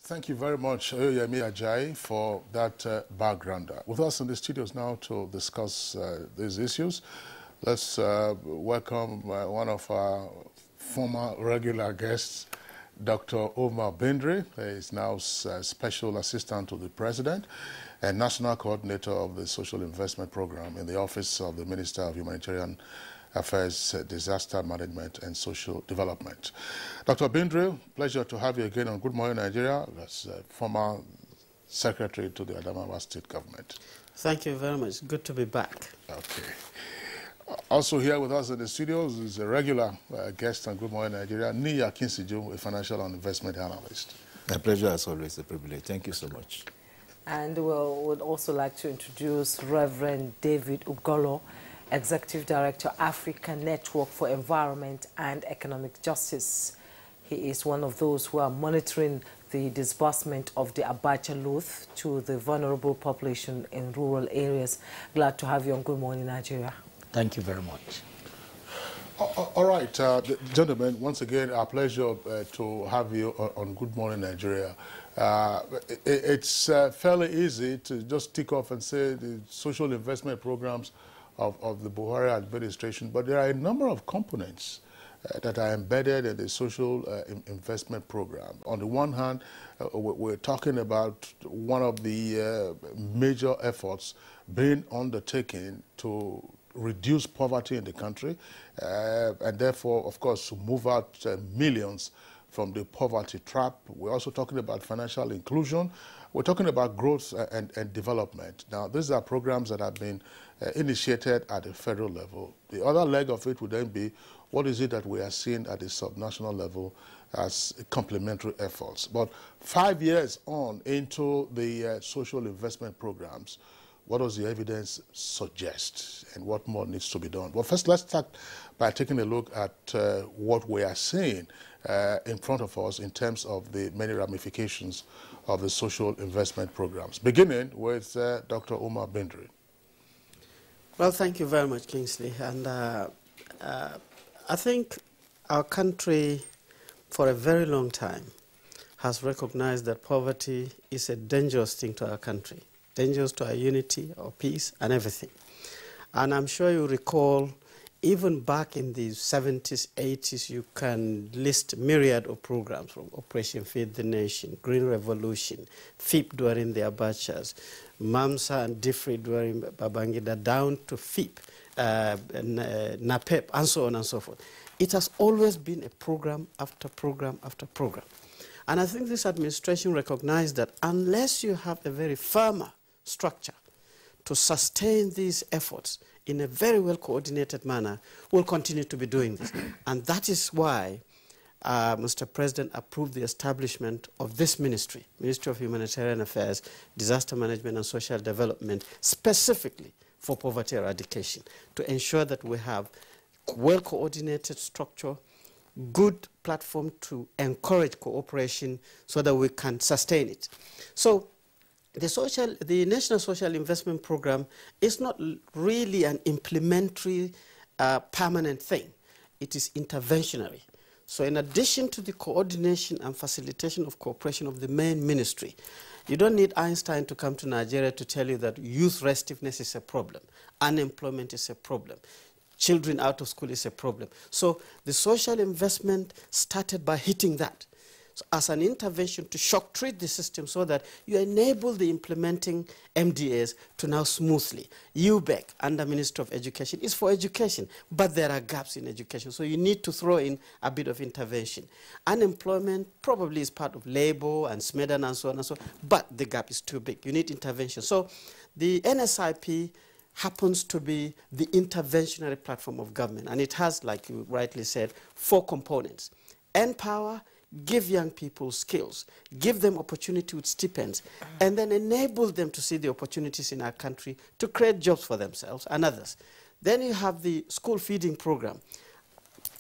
Thank you very much, Oyemi Ajayi, for that background. With us in the studios now to discuss these issues, let's welcome one of our former regular guests, Dr. Omar Bindri. He is now Special Assistant to the President and National Coordinator of the Social Investment Program in the Office of the Minister of Humanitarian Affairs, Disaster Management and Social Development. Dr. Bindri, pleasure to have you again on Good Morning Nigeria as former Secretary to the Adamawa State Government. Thank you very much. Good to be back. Okay. Also here with us in the studios is a regular guest on Good Morning Nigeria, Niya Kinsiju, a financial and investment analyst. My pleasure, as always, a privilege. Thank you so much. And we would also like to introduce Reverend David Ugolo, Executive Director, African Network for Environment and Economic Justice. He is one of those who are monitoring the disbursement of the Abuja loan to the vulnerable population in rural areas. Glad to have you on Good Morning Nigeria. Thank you very much. All right, gentlemen, once again, our pleasure to have you on Good Morning Nigeria. It's fairly easy to just tick off and say the social investment programs of the Buhari administration, but there are a number of components that are embedded in the social investment program. On the one hand, we're talking about one of the major efforts being undertaken to reduce poverty in the country, and therefore, of course, to move out millions from the poverty trap. We're also talking about financial inclusion. We're talking about growth and development. Now, these are programs that have been initiated at the federal level. The other leg of it would then be, what is it that we are seeing at the subnational level as complementary efforts? But 5 years on into the social investment programs, what does the evidence suggest and what more needs to be done? Well, first, let's start by taking a look at what we are seeing in front of us in terms of the many ramifications of the social investment programs, beginning with Dr. Omar Bindri. Well, thank you very much, Kingsley. And I think our country, for a very long time, has recognized that poverty is a dangerous thing to our country, dangerous to our unity, our peace, and everything. And I'm sure you recall, even back in the 70s, 80s, you can list myriad of programs from Operation Feed the Nation, Green Revolution, FIP during the Abachas, MAMSA and DIFRI during Babangida, down to FIP, NAPEP, and so on and so forth. It has always been a program after program after program. And I think this administration recognized that unless you have a very firmer structure to sustain these efforts in a very well-coordinated manner, we'll continue to be doing this. And that is why Mr. President approved the establishment of this ministry, Ministry of Humanitarian Affairs, Disaster Management and Social Development, specifically for poverty eradication, to ensure that we have well-coordinated structure, good platform to encourage cooperation so that we can sustain it. So the National Social Investment Program is not really an implementary permanent thing. It is interventionary. So in addition to the coordination and facilitation of cooperation of the main ministry, you don't need Einstein to come to Nigeria to tell you that youth restiveness is a problem, unemployment is a problem, children out of school is a problem. So the social investment started by hitting that as an intervention to shock treat the system so that you enable the implementing MDAs to now smoothly. UBEC, under Minister of Education, is for education, but there are gaps in education, so you need to throw in a bit of intervention. Unemployment probably is part of labor and SMEDAN and so on and so on, but the gap is too big. You need intervention. So the NSIP happens to be the interventionary platform of government, and it has, like you rightly said, 4 components. Empower, give young people skills, give them opportunity with stipends, and then enable them to see the opportunities in our country to create jobs for themselves and others. Then you have the school feeding program.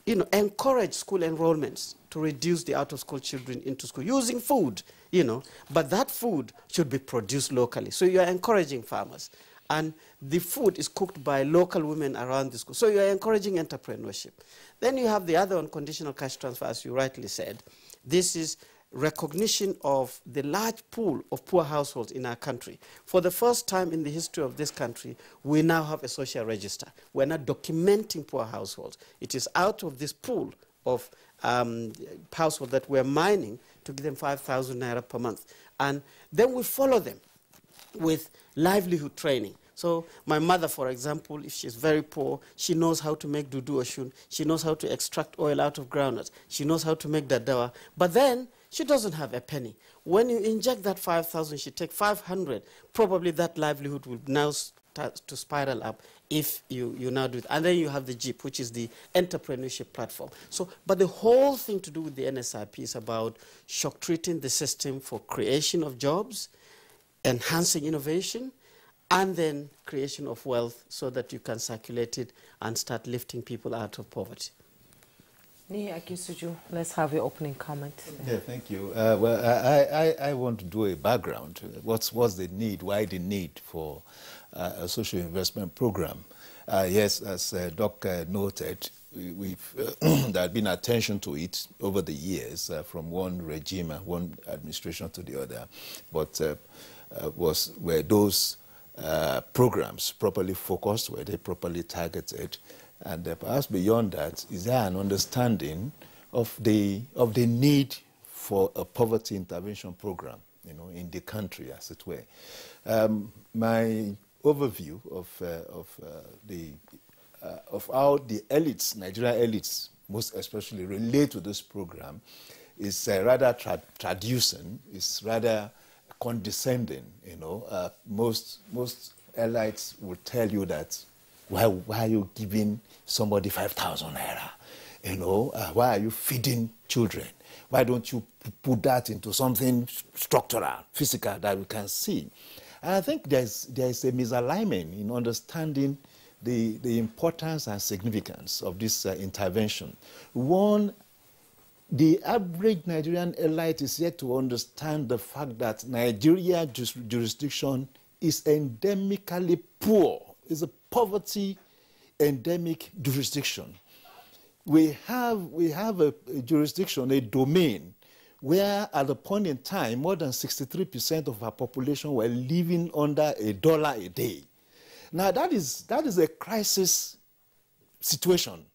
You know, encourage school enrollments to reduce the out-of-school children into school using food, you know, but that food should be produced locally. So you are encouraging farmers. And the food is cooked by local women around the school. So you are encouraging entrepreneurship. Then you have the other unconditional cash transfer, as you rightly said. This is recognition of the large pool of poor households in our country. For the first time in the history of this country, we now have a social register. We're not documenting poor households. It is out of this pool of households that we're mining to give them 5,000 naira per month. And then we follow them with livelihood training. So my mother, for example, if she's very poor, she knows how to make dudu oshun, she knows how to extract oil out of groundnuts, she knows how to make dadawa, but then she doesn't have a penny. When you inject that 5,000, she takes 500, probably that livelihood will now start to spiral up if you now do it. And then you have the JEEP, which is the entrepreneurship platform. So, but the whole thing to do with the NSRP is about shock treating the system for creation of jobs, enhancing innovation, and then creation of wealth so that you can circulate it and start lifting people out of poverty. Let's have your opening comment. Yeah, thank you. Well, I want to do a background. What's the need? Why the need for a social investment program? Yes, as Doc noted, there had been attention to it over the years from one regime and one administration to the other, but were those programs properly focused? Were they properly targeted? And perhaps beyond that, is there an understanding of the need for a poverty intervention program, in the country, as it were? My overview of how the elites, Nigerian elites, most especially, relate to this program is rather traducing, is rather condescending. Most elites will tell you that why are you giving somebody 5,000 naira? Why are you feeding children? Why don't you put that into something structural, physical that we can see? And I think there's a misalignment in understanding the importance and significance of this intervention. One, the average Nigerian elite is yet to understand the fact that Nigeria jurisdiction is endemically poor. It's a poverty endemic jurisdiction. We have a jurisdiction, a domain, where at the point in time, more than 63% of our population were living under $1 a day. Now that is a crisis situation.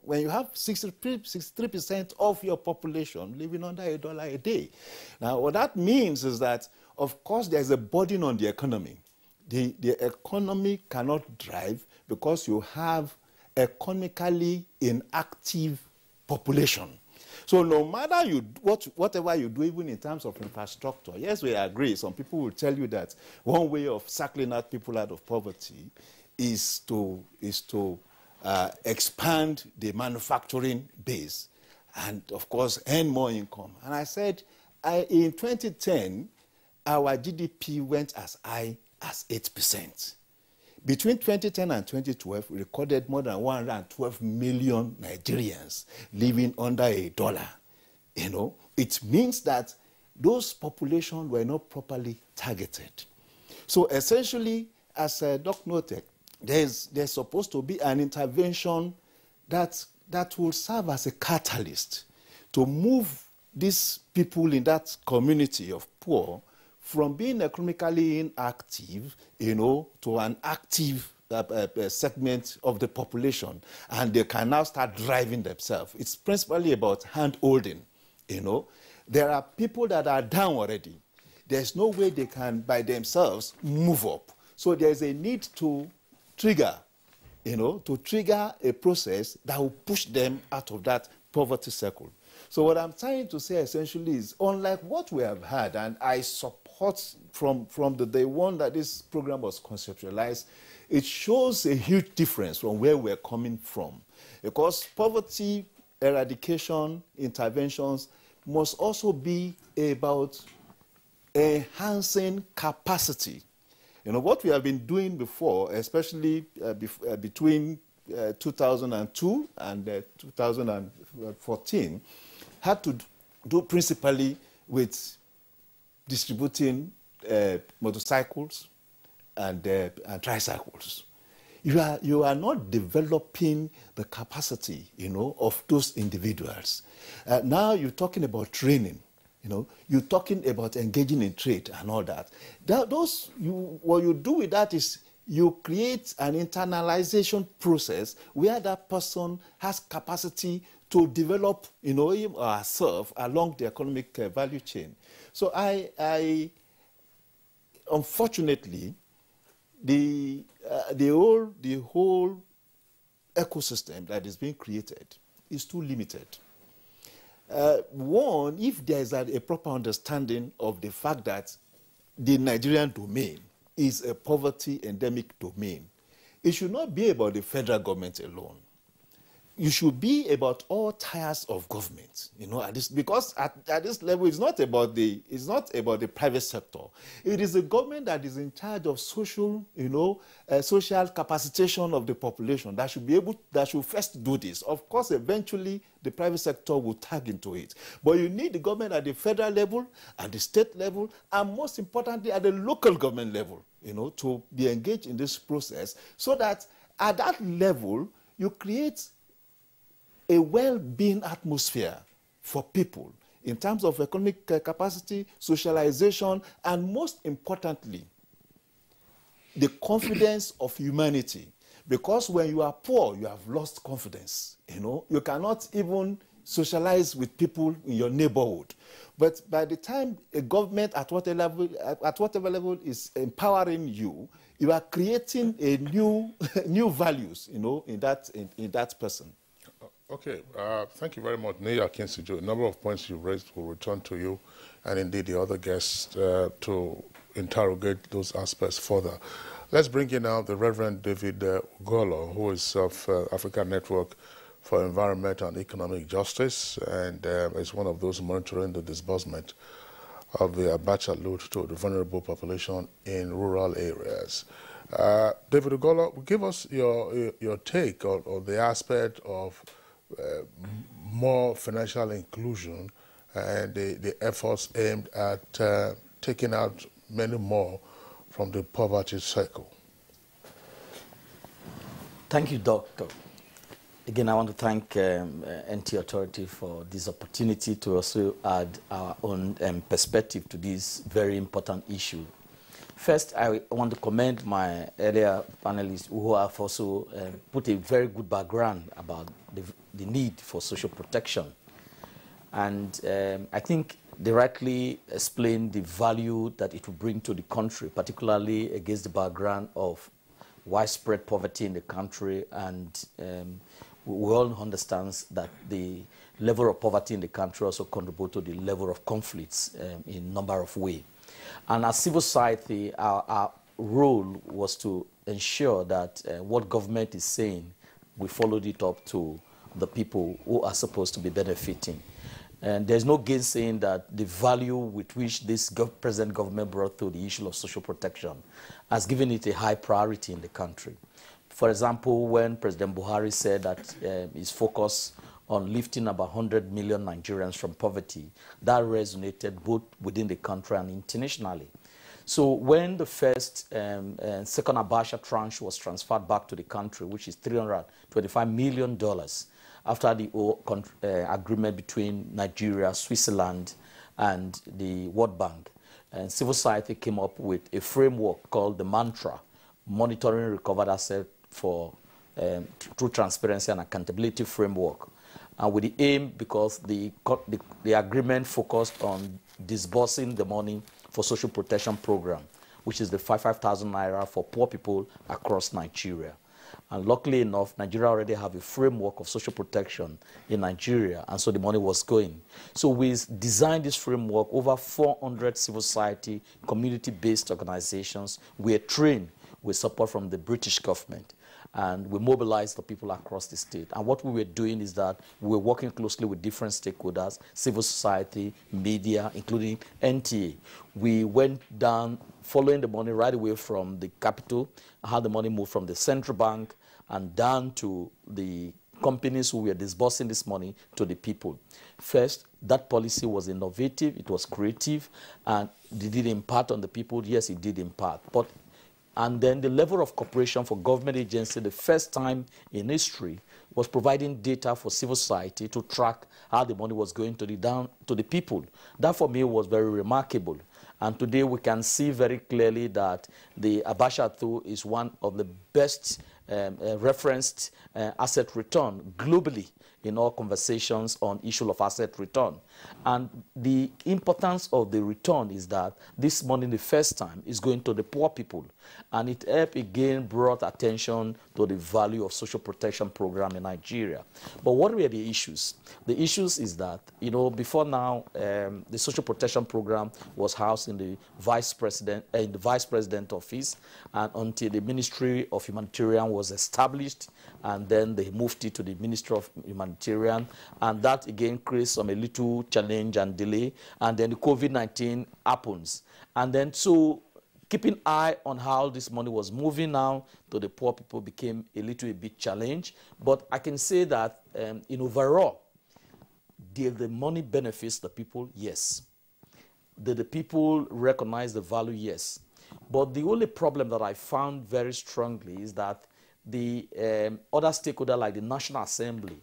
When you have 63% of your population living under $1 a day. Now, what that means is that, of course, there's a burden on the economy. The economy cannot drive because you have economically inactive population. So no matter whatever you do, even in terms of infrastructure, yes, we agree. Some people will tell you that one way of cycling out people out of poverty is to expand the manufacturing base and, of course, earn more income. And I said, in 2010, our GDP went as high as 8%. Between 2010 and 2012, we recorded more than 112 million Nigerians living under $1. It means that those populations were not properly targeted. So essentially, as Doc noted, there's supposed to be an intervention that will serve as a catalyst to move these people in that community of poor from being economically inactive, to an active segment of the population, and they can now start driving themselves. It's principally about hand-holding. There are people that are down already. There's no way they can, by themselves, move up. So there's a need to trigger a process that will push them out of that poverty circle. So what I'm trying to say essentially is, unlike what we have had, and I support from the day one that this program was conceptualized, it shows a huge difference from where we're coming from. Because poverty eradication interventions must also be about enhancing capacity. What we have been doing before, especially between 2002 and 2014, had to do principally with distributing motorcycles and tricycles. You are not developing the capacity, of those individuals. Now you're talking about training. You know, you're talking about engaging in trade and all that. What you do with that is you create an internalization process where that person has capacity to develop, you know, him or herself along the economic value chain. So unfortunately, the whole ecosystem that is being created is too limited. One, if there is a proper understanding of the fact that the Nigerian domain is a poverty endemic domain, it should not be about the federal government alone. You should be about all tiers of government, you know, because at this level, it's not about the private sector. It is the government that is in charge of social, you know, social capacitation of the population that should first do this. Of course, eventually, the private sector will tag into it. But you need the government at the federal level, at the state level, and most importantly, at the local government level, you know, to be engaged in this process so that at that level, you create a well-being atmosphere for people in terms of economic capacity, socialization, and most importantly, the confidence of humanity. Because when you are poor, you have lost confidence. You know, you cannot even socialize with people in your neighborhood. But by the time a government at whatever level is empowering you, you are creating a new values, you know, in that person. Okay, thank you very much, Neya Kinsijo. A number of points you've raised will return to you and indeed the other guests to interrogate those aspects further. Let's bring in now the Reverend David Ugolo, who is of African Network for Environment and Economic Justice, and is one of those monitoring the disbursement of the Abacha loot to the vulnerable population in rural areas. David Ugolo, give us your take on the aspect of more financial inclusion and the efforts aimed at taking out many more from the poverty cycle. Thank you, Doctor. Again, I want to thank NTA Authority for this opportunity to also add our own perspective to this very important issue. First, I want to commend my earlier panelists who have also put a very good background about the need for social protection. And I think they rightly explained the value that it will bring to the country, particularly against the background of widespread poverty in the country. And we all understand that the level of poverty in the country also contributes to the level of conflicts in a number of ways. And as civil society, our role was to ensure that what government is saying, we followed it up to the people who are supposed to be benefiting. And there's no gainsaying that the value with which this present government brought to the issue of social protection has given it a high priority in the country. For example, when President Buhari said that his focus on lifting about 100 million Nigerians from poverty, that resonated both within the country and internationally. So when the first and second Abacha tranche was transferred back to the country, which is $325 million, after the agreement between Nigeria, Switzerland, and the World Bank, and civil society came up with a framework called the MANTRA, Monitoring Recovered Assets for through Transparency and Accountability Framework. And with the aim, because the agreement focused on disbursing the money for social protection program, which is the 5,000 naira for poor people across Nigeria. And luckily enough, Nigeria already have a framework of social protection in Nigeria, and so the money was going. So we designed this framework. Over 400 civil society, community-based organizations were trained with support from the British government. And we mobilized the people across the state. And what we were doing is that we were working closely with different stakeholders, civil society, media, including NTA. We went down following the money right away from the capital, how the money moved from the central bank and down to the companies who were disbursing this money to the people. First, that policy was innovative, it was creative, and did it impart on the people? Yes, it did impart. But And then the level of cooperation for government agency, the first time in history, was providing data for civil society to track how the money was going to the people. That for me was very remarkable. And today we can see very clearly that the Abuja tool is one of the best referenced asset return globally in all conversations on issue of asset return. And the importance of the return is that this money the first time is going to the poor people. And it helped again brought attention to the value of social protection program in Nigeria. But what were the issues? The issues is that, you know, before now, the social protection program was housed in the vice president office, and until the Ministry of Humanitarian was established, and then they moved it to the Ministry of Humanitarian, and that again creates some a little challenge and delay, and then the COVID-19 happens. And then so keeping eye on how this money was moving now to the poor people became a little bit challenge. But I can say that in overall, did the money benefits the people? Yes. Did the people recognize the value? Yes. But the only problem that I found very strongly is that the other stakeholder like the National Assembly,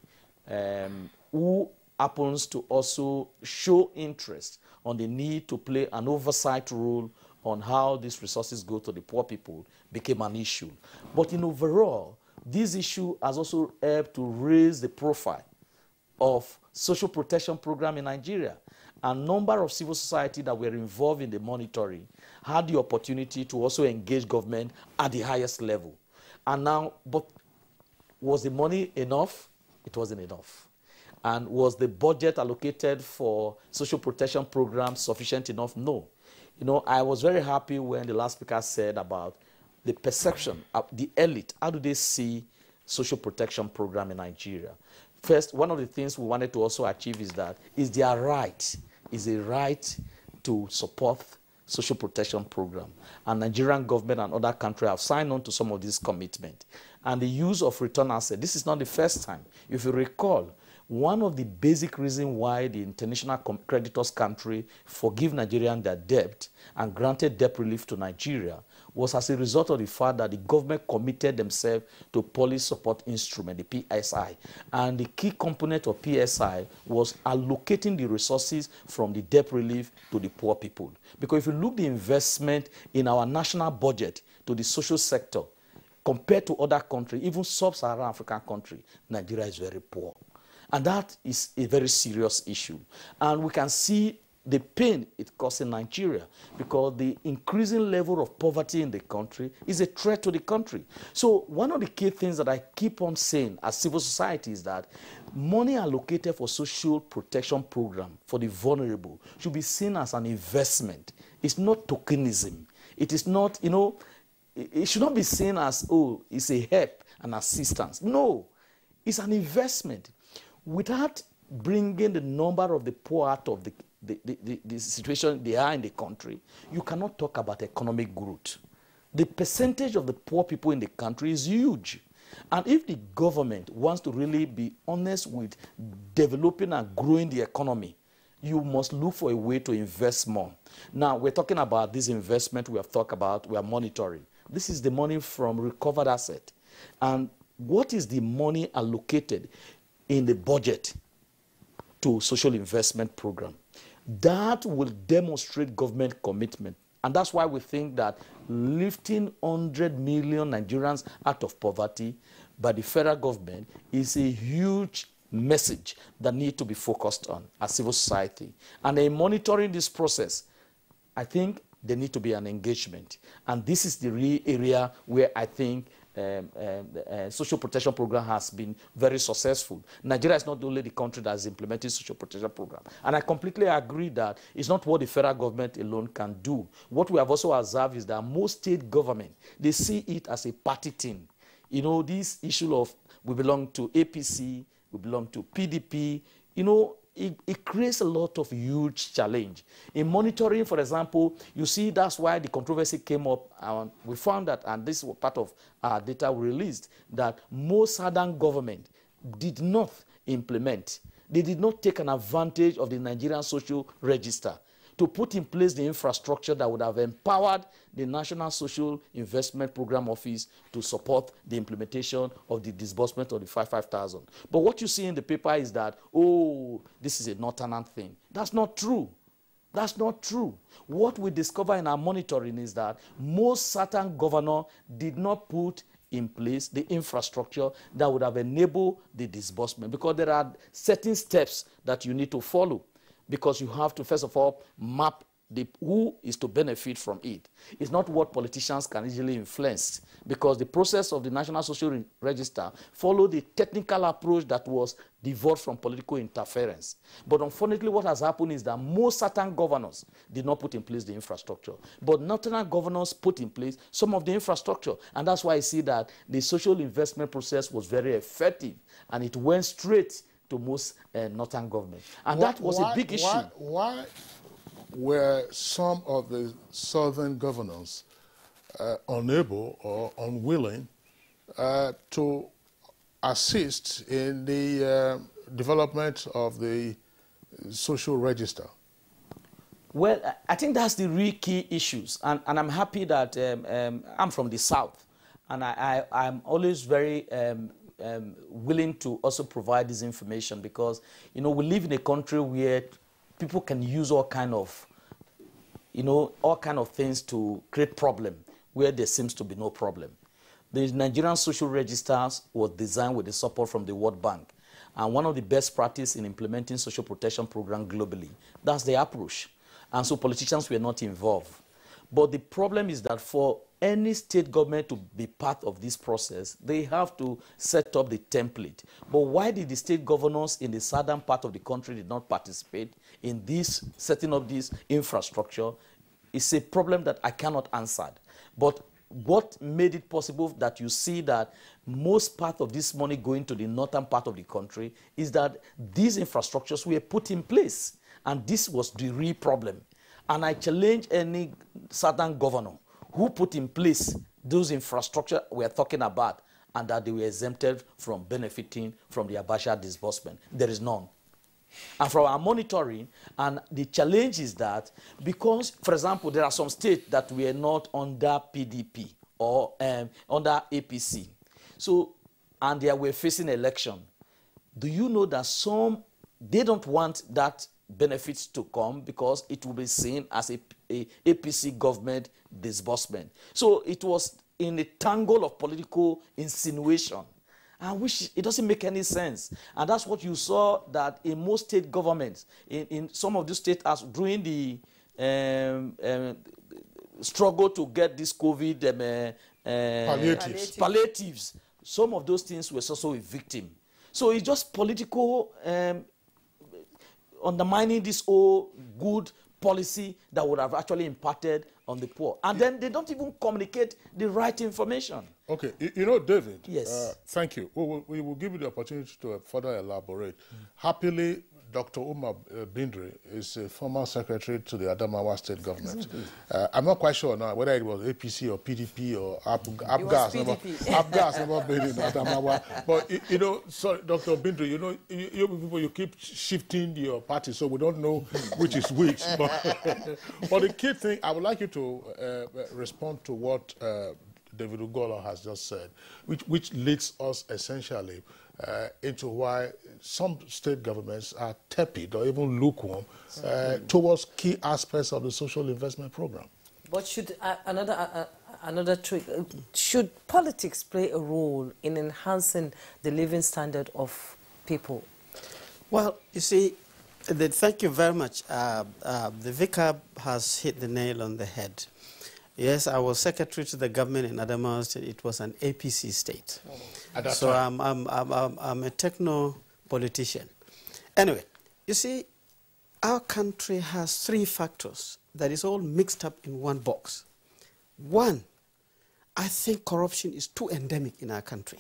who happens to also show interest on the need to play an oversight role on how these resources go to the poor people, became an issue. But in overall, this issue has also helped to raise the profile of social protection program in Nigeria. A number of civil society that were involved in the monitoring had the opportunity to also engage government at the highest level. And now, but was the money enough? It wasn't enough. And was the budget allocated for social protection programs sufficient enough? No. You know, I was very happy when the last speaker said about the perception of the elite. How do they see social protection program in Nigeria? First, one of the things we wanted to also achieve is that is their right, is a right to support social protection program. And Nigerian government and other countries have signed on to some of this commitment. And the use of return asset, this is not the first time. If you recall, one of the basic reasons why the international creditors country forgive Nigerians their debt and granted debt relief to Nigeria was as a result of the fact that the government committed themselves to policy support instrument, the PSI. And the key component of PSI was allocating the resources from the debt relief to the poor people. Because if you look the investment in our national budget to the social sector, compared to other countries, even sub-Saharan African countries, Nigeria is very poor. And that is a very serious issue. And we can see the pain it causes in Nigeria because the increasing level of poverty in the country is a threat to the country. So one of the key things that I keep on saying as civil society is that money allocated for social protection program for the vulnerable should be seen as an investment. It's not tokenism. It is not, you know, it should not be seen as, oh, it's a help and assistance. No, it's an investment. Without bringing the number of the poor out of the situation they are in the country, you cannot talk about economic growth. The percentage of the poor people in the country is huge. And if the government wants to really be honest with developing and growing the economy, you must look for a way to invest more. Now, we're talking about this investment we have talked about, we are monitoring. This is the money from recovered asset. And what is the money allocated in the budget to social investment program? That will demonstrate government commitment. And that's why we think that lifting 100 million Nigerians out of poverty by the federal government is a huge message that needs to be focused on as civil society. And in monitoring this process, I think there needs to be an engagement. And this is the real area where I think social protection program has been very successful. Nigeria is not only the country that has implemented social protection program. And I completely agree that it's not what the federal government alone can do. What we have also observed is that most state government, they see it as a party thing. You know, this issue of we belong to APC, we belong to PDP, you know, it creates a lot of huge challenge. In monitoring, for example, you see that's why the controversy came up. We found that, and this was part of our data we released, that most southern government did not implement. They did not take an advantage of the Nigerian social register. to put in place the infrastructure that would have empowered the National Social Investment Program Office to support the implementation of the disbursement of the 5,000. But what you see in the paper is that, oh, this is a northern thing. That's not true. That's not true. What we discover in our monitoring is that most certain governors did not put in place the infrastructure that would have enabled the disbursement, because there are certain steps that you need to follow, because you have to, first of all, map who is to benefit from it. It's not what politicians can easily influence, because the process of the National Social Register followed the technical approach that was divorced from political interference. But unfortunately, what has happened is that most certain governors did not put in place the infrastructure. But northern governors put in place some of the infrastructure. And that's why I see that the social investment process was very effective, and it went straight to most northern government. And that was a big issue. Why were some of the southern governors unable or unwilling to assist in the development of the social register? Well, I think that's the real key issues. And I'm happy that I'm from the South. And I'm always very willing to also provide this information, because, you know, we live in a country where people can use all kind of things to create problem where there seems to be no problem. The Nigerian social registers was designed with the support from the World Bank, and one of the best practice in implementing social protection program globally. That's the approach. And so politicians were not involved. But the problem is that for any state government to be part of this process, they have to set up the template. But why did the state governors in the southern part of the country did not participate in this setting up this infrastructure? It's a problem that I cannot answer. But what made it possible that you see that most part of this money going to the northern part of the country is that these infrastructures were put in place. And this was the real problem. And I challenge any southern governor who put in place those infrastructure we're talking about, and that they were exempted from benefiting from the Abuja disbursement. There is none. And from our monitoring, and the challenge is that because, for example, there are some states that were not under PDP or under APC. So, and they were facing election. Do you know that some, they don't want that benefits to come because it will be seen as a APC government disbursement. So it was in a tangle of political insinuation, and which it doesn't make any sense. And that's what you saw that in most state governments, in some of the states, as during the struggle to get this COVID palliatives, some of those things were also a victim. So it's just political undermining this whole good policy that would have actually impacted on the poor. And then they don't even communicate the right information. Okay, you know, David, yes. Thank you. We will give you the opportunity to further elaborate. Happily, Dr. Umar Bindri is a former secretary to the Adamawa state government. I'm not quite sure now whether it was APC or PDP or Abgas. Abgas never been in Adamawa. But, you know, sorry, Dr. Bindri, you know, you people, you keep shifting your party, so we don't know which is which. But the key thing, I would like you to respond to what David Ugolo has just said, which leads us essentially into why some state governments are tepid or even lukewarm towards key aspects of the social investment program. But should another trick, should politics play a role in enhancing the living standard of people? Well, you see, thank you very much. The vicar has hit the nail on the head. Yes, I was secretary to the government in Adamawa State. It was an APC state. So I'm a techno-politician. Anyway, you see, our country has three factors that is all mixed up in one box. One, I think corruption is too endemic in our country.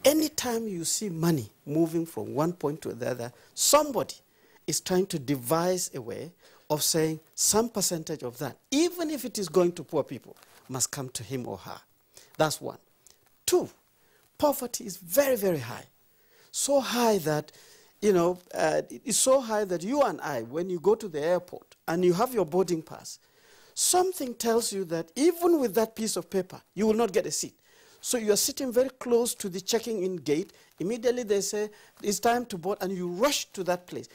Anytime you see money moving from one point to the other, somebody is trying to devise a way of saying some percentage of that, even if it is going to poor people, must come to him or her. That's one. Two, poverty is very, very high. So high that you know, it's so high that you and I, when you go to the airport and you have your boarding pass, something tells you that even with that piece of paper, you will not get a seat. So you are sitting very close to the checking in gate. Immediately they say, it's time to board, and you rush to that place.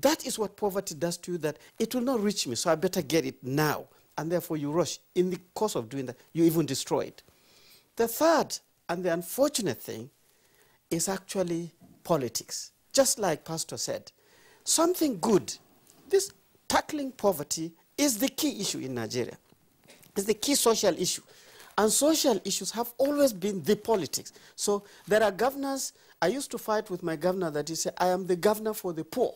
That is what poverty does to you, that it will not reach me, so I better get it now. And therefore you rush. In the course of doing that, you even destroy it. The third and the unfortunate thing is actually politics. Just like Pastor said, something good, this tackling poverty is the key issue in Nigeria. It's the key social issue. And social issues have always been the politics. So there are governors. I used to fight with my governor that he said, I am the governor for the poor.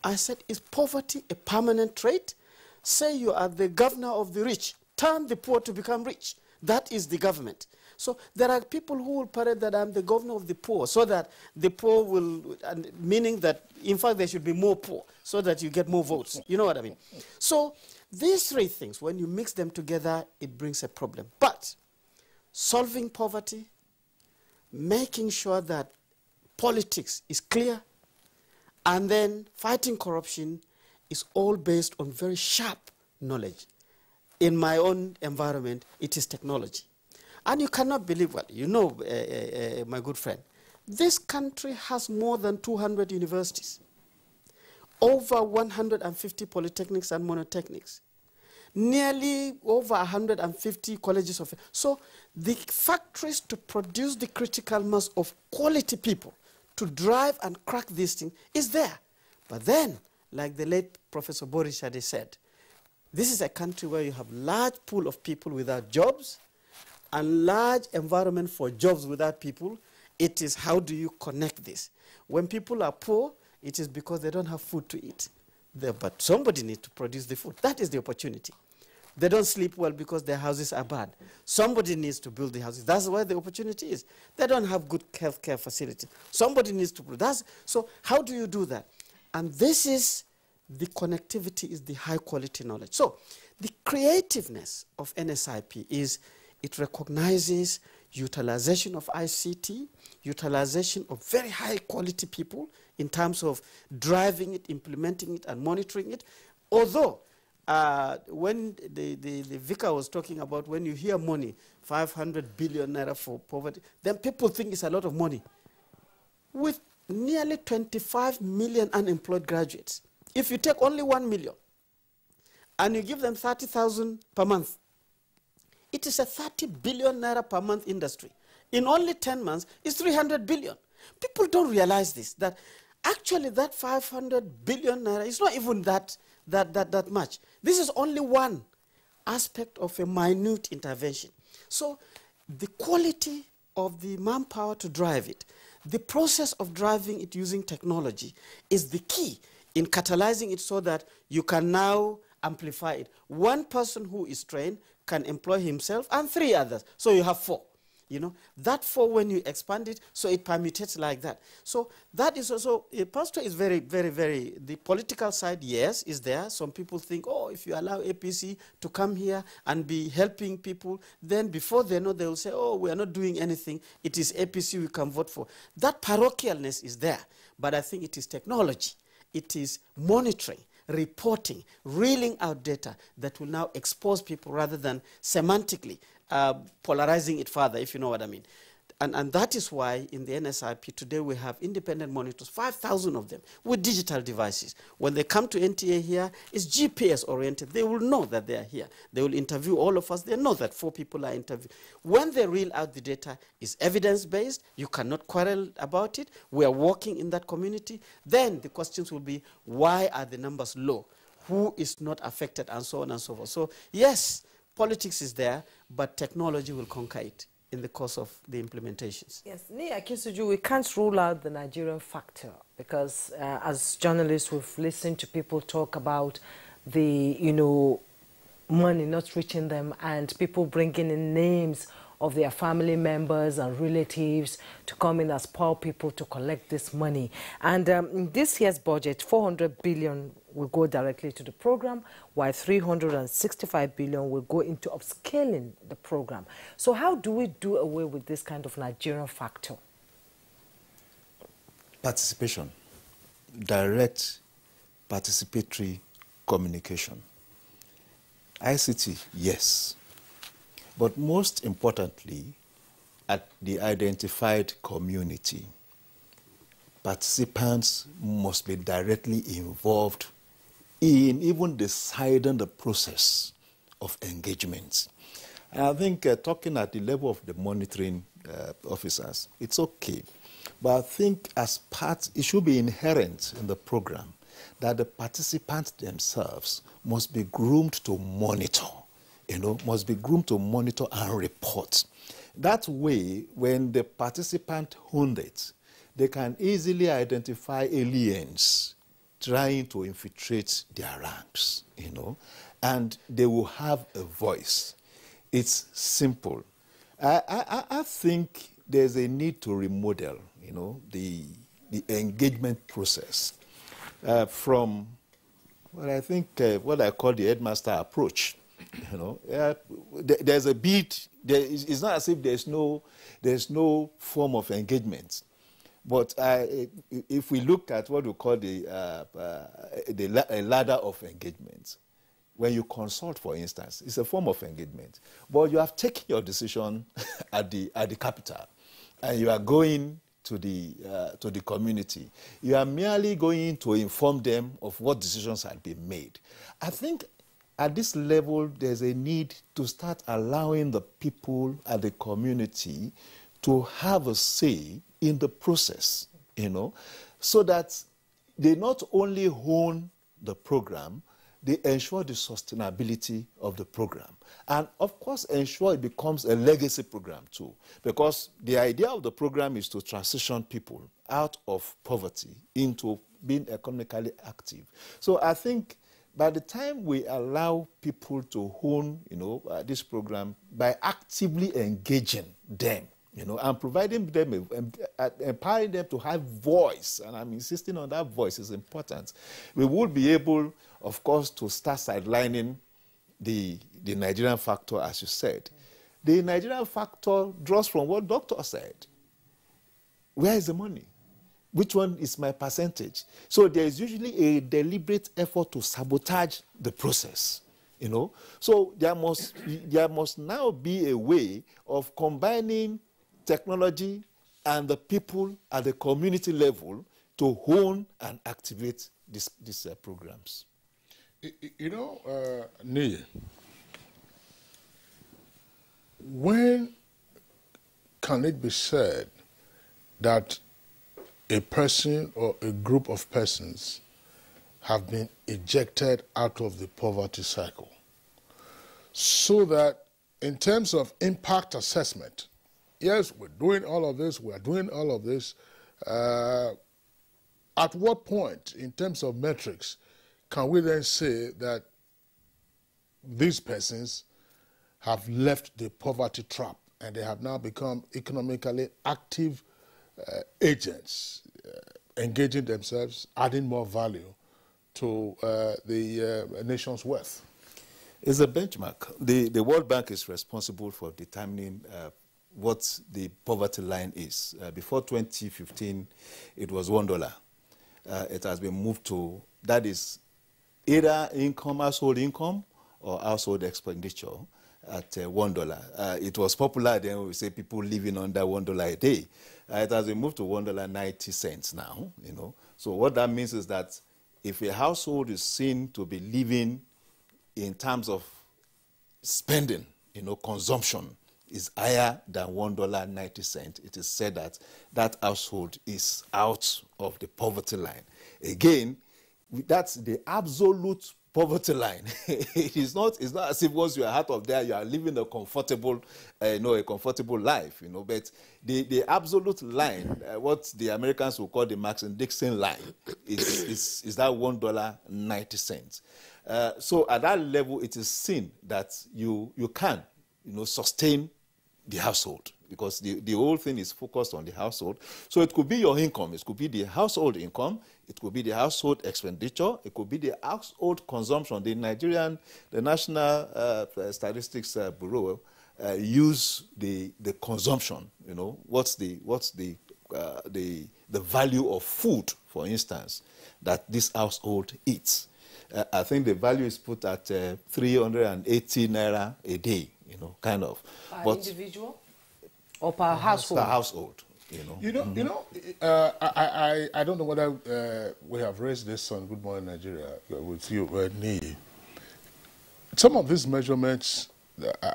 I said, is poverty a permanent trait? Say you are the governor of the rich. Turn the poor to become rich. That is the government. So there are people who will parade that I'm the governor of the poor, so that the poor will, meaning that, in fact, there should be more poor, so that you get more votes. You know what I mean? So these three things, when you mix them together, it brings a problem. But solving poverty, making sure that politics is clear, and then fighting corruption is all based on very sharp knowledge. In my own environment, it is technology. And you cannot believe, well, you know, my good friend, this country has more than 200 universities, over 150 polytechnics and monotechnics, nearly over 150 colleges of... So the factories to produce the critical mass of quality people to drive and crack this thing is there. But then, like the late Professor Boris Shade said, this is a country where you have large pool of people without jobs and large environment for jobs without people. It is how do you connect this? When people are poor, it is because they don't have food to eat. But somebody needs to produce the food. That is the opportunity. They don't sleep well because their houses are bad. Somebody needs to build the houses. That's where the opportunity is. They don't have good healthcare facilities. Somebody needs to produce. So how do you do that? And this is, the connectivity is the high quality knowledge. So the creativeness of NSIP is it recognizes utilization of ICT, utilization of very high quality people in terms of driving it, implementing it, and monitoring it. Although, when the vicar was talking about when you hear money, 500 billion naira for poverty, then people think it's a lot of money. With nearly 25 million unemployed graduates, if you take only 1 million and you give them 30,000 per month, it is a 30 billion naira per month industry. In only 10 months, it's 300 billion. People don't realize this, that actually that 500 billion naira is not even that much. This is only one aspect of a minute intervention. So the quality of the manpower to drive it, the process of driving it using technology is the key in catalyzing it so that you can now amplify it. One person who is trained can employ himself and 3 others. So you have 4. You know, that 4, when you expand it, so it permutates like that. So that is also, Pastor is very, very, very, the political side, yes, is there. Some people think, oh, if you allow APC to come here and be helping people, then before they know, they will say, oh, we are not doing anything. It is APC we can vote for. That parochialness is there. But I think it is technology. It is monitoring, reporting, reeling out data that will now expose people rather than semantically polarizing it further, if you know what I mean. And that is why in the NSIP today we have independent monitors, 5,000 of them, with digital devices. When they come to NTA here, it's GPS oriented. They will know that they are here. They will interview all of us. They know that 4 people are interviewed. When they reel out the data, it's evidence-based. You cannot quarrel about it. We are working in that community. Then the questions will be, why are the numbers low? Who is not affected, and so on and so forth. So yes, politics is there, but technology will conquer it in the course of the implementations. Yes, Nia Kisuju, we can't rule out the Nigerian factor because as journalists, we've listened to people talk about the, money not reaching them and people bringing in names of their family members and relatives to come in as poor people to collect this money. And in this year's budget, 400 billion will go directly to the program, while 365 billion will go into upscaling the program. So how do we do away with this kind of Nigerian factor? Participation. direct participatory communication. ICT, yes. But most importantly, at the identified community, participants must be directly involved in even deciding the process of engagement. And I think talking at the level of the monitoring officers, it's okay. But I think as part, it should be inherent in the program that the participants themselves must be groomed to monitor, must be groomed to monitor and report. That way, when the participant honed it, they can easily identify aliens trying to infiltrate their ranks, and they will have a voice. It's simple. I think there's a need to remodel, the engagement process from what I think, what I call the headmaster approach. There's a bit. It's not as if there's no form of engagement. But if we look at what we call a ladder of engagement, when you consult, for instance, it's a form of engagement. But you have taken your decision at the capital, and you are going to the community. You are merely going to inform them of what decisions have been made. I think at this level, there's a need to start allowing the people at the community to have a say in the process, so that they not only own the program, they ensure the sustainability of the program. And of course, ensure it becomes a legacy program too, because the idea of the program is to transition people out of poverty into being economically active. So I think by the time we allow people to own, this program by actively engaging them, and providing them, empowering them to have voice, and I'm insisting on that voice is important, we will be able, of course, to start sidelining the Nigerian factor, as you said. The Nigerian factor draws from what Doctor said. Where is the money? Which one is my percentage? So there is usually a deliberate effort to sabotage the process. So there must now be a way of combining technology and the people at the community level to hone and activate these programs. Nia, when can it be said that a person or a group of persons have been ejected out of the poverty cycle? So that in terms of impact assessment, yes, we're doing all of this, we're doing all of this. At what point, in terms of metrics, can we then say that these persons have left the poverty trap and they have now become economically active agents, engaging themselves, adding more value to the nation's wealth? It's a benchmark. The World Bank is responsible for determining what the poverty line is. Before 2015, it was $1. It has been moved to, that is either household income or household expenditure at $1. It was popular then, we say people living under $1 a day. It has been moved to $1.90 now, So what that means is that if a household is seen to be living in terms of spending, consumption is higher than $1.90, it is said that that household is out of the poverty line. Again, that's the absolute poverty line. It's not as if once you are out of there, you are living a comfortable, a comfortable life, But the absolute line, what the Americans will call the Marx and Dixon line, is that $1.90. So at that level, it is seen that you can, sustain the household, because the whole thing is focused on the household. So it could be your income, it could be the household income, it could be the household expenditure, it could be the household consumption. The National Statistics Bureau use the consumption. What's the the value of food, for instance, that this household eats. I think the value is put at 380 naira a day, you know, kind of. Per individual or per household? Per household, you know. I don't know whether we have raised this on Good Morning Nigeria with you, Nee. Some of these measurements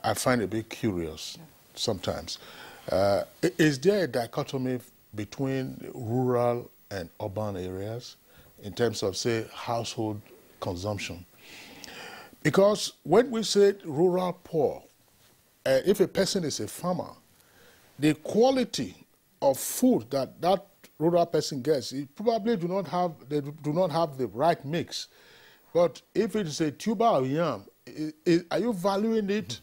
I find a bit curious sometimes. Is there a dichotomy between rural and urban areas in terms of, say, household consumption? Because when we say rural poor, if a person is a farmer, the quality of food that that rural person gets, it probably do not have the right mix. But if it is a tuber of yam, are you valuing it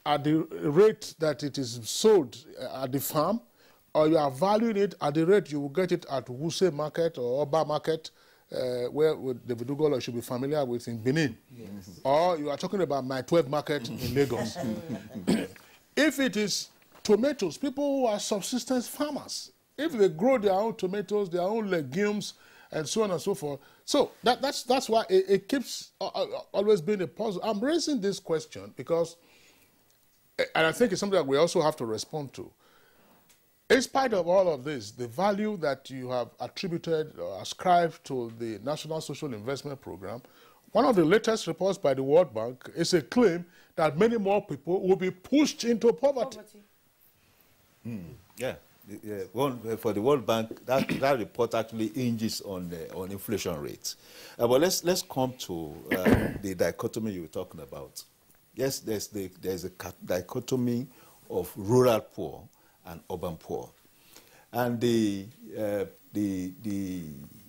at the rate that it is sold at the farm, or you are valuing it at the rate you will get it at Wuse Market or Oba Market, where David Ugolo should be familiar with in Benin? Yes. Or you are talking about my 12 Market in Lagos. If it is tomatoes, people who are subsistence farmers, if they grow their own tomatoes, their own legumes, and so on and so forth. So that's why it keeps always being a puzzle. I'm raising this question because, and I think it's something that we also have to respond to. In spite of all of this, the value that you have attributed or ascribed to the National Social Investment Program, one of the latest reports by the World Bank is a claim that many more people will be pushed into poverty. Yeah. For the World Bank, that report actually hinges on inflation rates. But let's come to the dichotomy you were talking about. Yes, there's a dichotomy of rural poor and urban poor, and the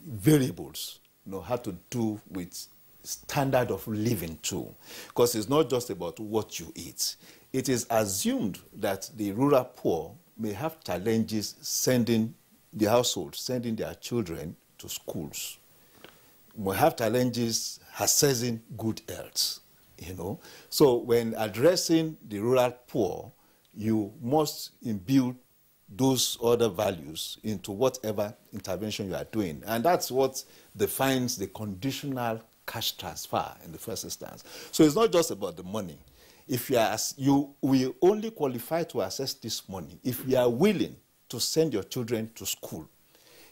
variables, you know, have to do with standard of living too, because it's not just about what you eat. It is assumed that the rural poor may have challenges sending their children to schools, may have challenges accessing good health, you know. So when addressing the rural poor, you must imbue those other values into whatever intervention you are doing. And that's what defines the conditional cash transfer in the first instance. So it's not just about the money. If you will only qualify to access this money if you are willing to send your children to school,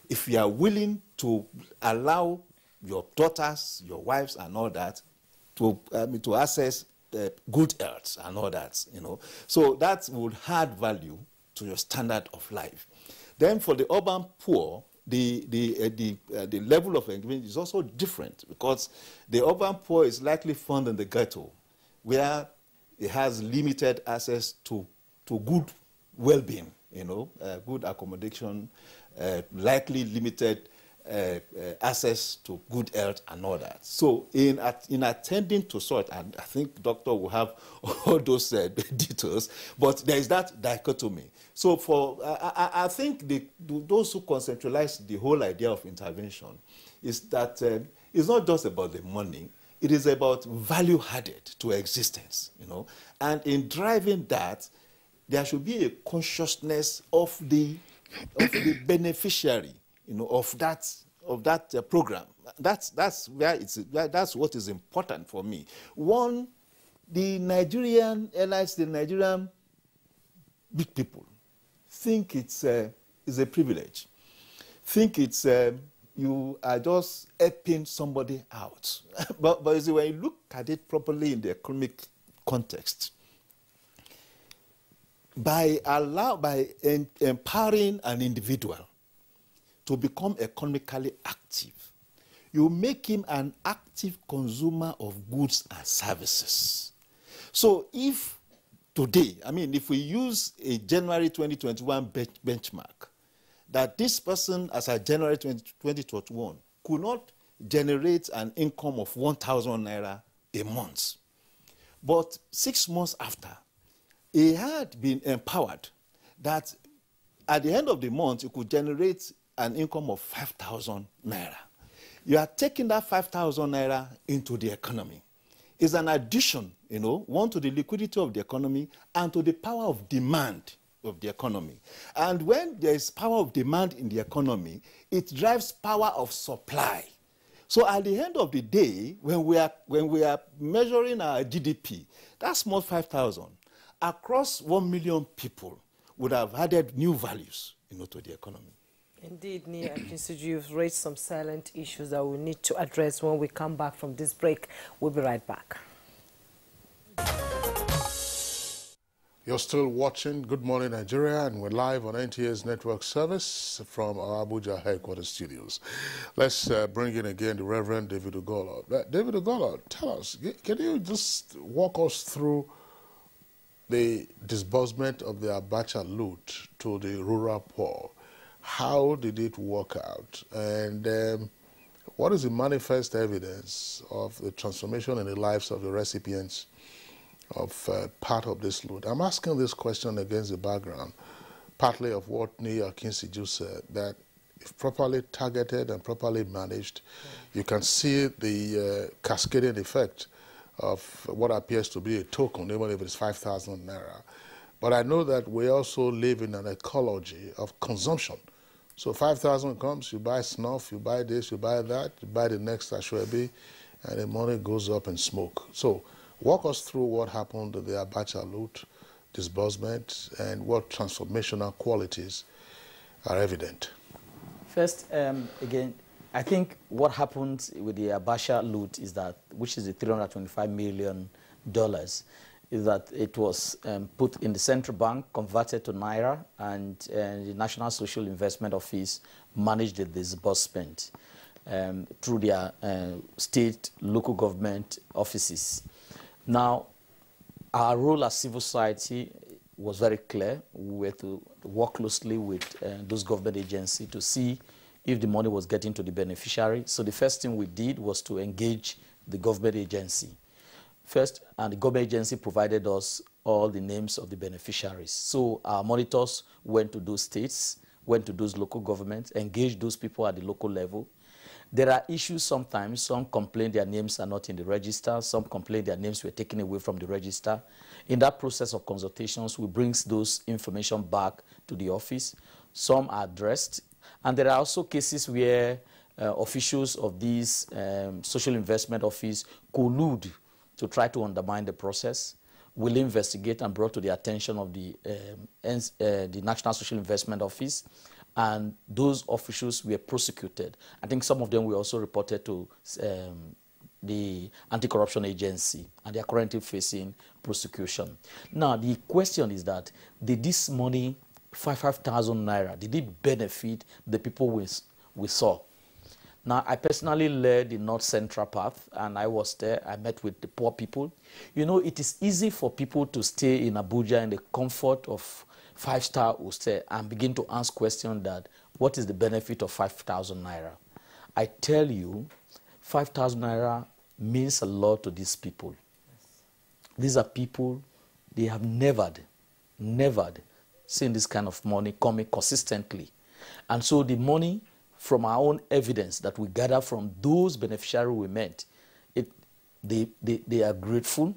if you are willing to allow your daughters, your wives, and all that to access good health and all that, you know. So that would add value to your standard of life. Then for the urban poor, the level of engagement is also different, because the urban poor is likely found in the ghetto, where it has limited access to good well-being, you know, good accommodation, likely limited access to good health and all that. So in attending to such, and I think doctor will have all those details, but there is that dichotomy. So I think those who conceptualize the whole idea of intervention is that it's not just about the money. It is about value added to existence, you know. And in driving that, there should be a consciousness of the beneficiary, you know, of that program. That's what is important for me. One, the Nigerian elites, the Nigerian big people, think it's a privilege. Think it's you are just helping somebody out. but you see, when you look at it properly in the economic context, by empowering an individual to become economically active, you make him an active consumer of goods and services. So if today, I mean, if we use a January 2021 benchmark, that this person as a January 2021 could not generate an income of 1,000 naira a month. But 6 months after, he had been empowered that at the end of the month, he could generate an income of 5,000 naira. You are taking that 5,000 naira into the economy. It's an addition, you know, one, to the liquidity of the economy and to the power of demand, of the economy. And when there is power of demand in the economy, it drives power of supply. So at the end of the day, when we are measuring our GDP, that small 5,000 across 1 million people would have added new values, to the economy. Indeed, Nia Akinsuju, you've raised some silent issues that we need to address when we come back from this break. We'll be right back. You're still watching Good Morning Nigeria, and we're live on NTA's network service from our Abuja headquarters studios. Let's bring in again the Reverend David Ugolo. David Ugolo, tell us, can you just walk us through the disbursement of the Abacha loot to the rural poor? How did it work out? And what is the manifest evidence of the transformation in the lives of the recipients of part of this loot? I'm asking this question against the background, partly of what Nia Akinsuju said, that if properly targeted and properly managed, you can see the cascading effect of what appears to be a token, even if it's 5,000 naira. But I know that we also live in an ecology of consumption. So 5,000 comes, you buy snuff, you buy this, you buy that, you buy the next ashwebi, and the money goes up in smoke. So walk us through what happened to the Abacha loot, disbursement, and what transformational qualities are evident. First, again, I think what happened with the Abacha loot is that, which is the $325 million, is that it was put in the central bank, converted to Naira, and the National Social Investment Office managed the disbursement through their state, local government offices. Now, our role as civil society was very clear. We were to work closely with those government agencies to see if the money was getting to the beneficiary. So the first thing we did was to engage the government agency. First, and the government agency provided us all the names of the beneficiaries. So our monitors went to those states, went to those local governments, engaged those people at the local level. There are issues sometimes. Some complain their names are not in the register. Some complain their names were taken away from the register. In that process of consultations, we bring those information back to the office. Some are addressed. And there are also cases where officials of these social investment office collude to try to undermine the process. We'll investigate and brought to the attention of the National Social Investment Office, and those officials were prosecuted. I think some of them were also reported to the Anti-Corruption Agency, and they are currently facing prosecution. Now, the question is that, did this money, 5,000 naira, did it benefit the people we saw? Now, I personally led the North Central path, and I was there. I met with the poor people. It is easy for people to stay in Abuja in the comfort of five-star hostel and begin to ask questions that, what is the benefit of 5,000 naira? I tell you, 5,000 naira means a lot to these people. Yes. These are people, they have never seen this kind of money coming consistently. And so the money, from our own evidence that we gather from those beneficiaries we met, they are grateful,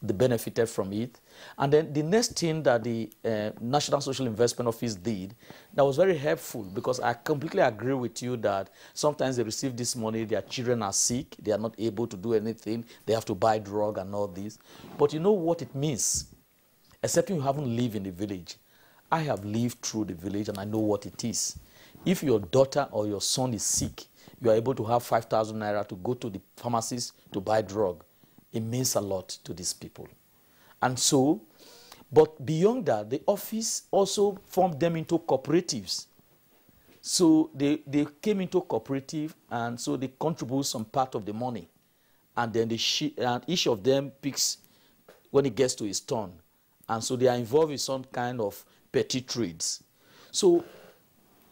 they benefited from it. And then the next thing that the National Social Investment Office did, that was very helpful, because I completely agree with you that sometimes they receive this money, their children are sick, they are not able to do anything, they have to buy drug and all this. But you know what it means? Except you haven't lived in the village. I have lived through the village and I know what it is. If your daughter or your son is sick, you are able to have 5,000 naira to go to the pharmacist to buy drug. It means a lot to these people. And so, but beyond that, the office also formed them into cooperatives. So they came into cooperative, and so they contribute some part of the money. And then and each of them picks when it gets to his turn. And so they are involved in some kind of petty trades. So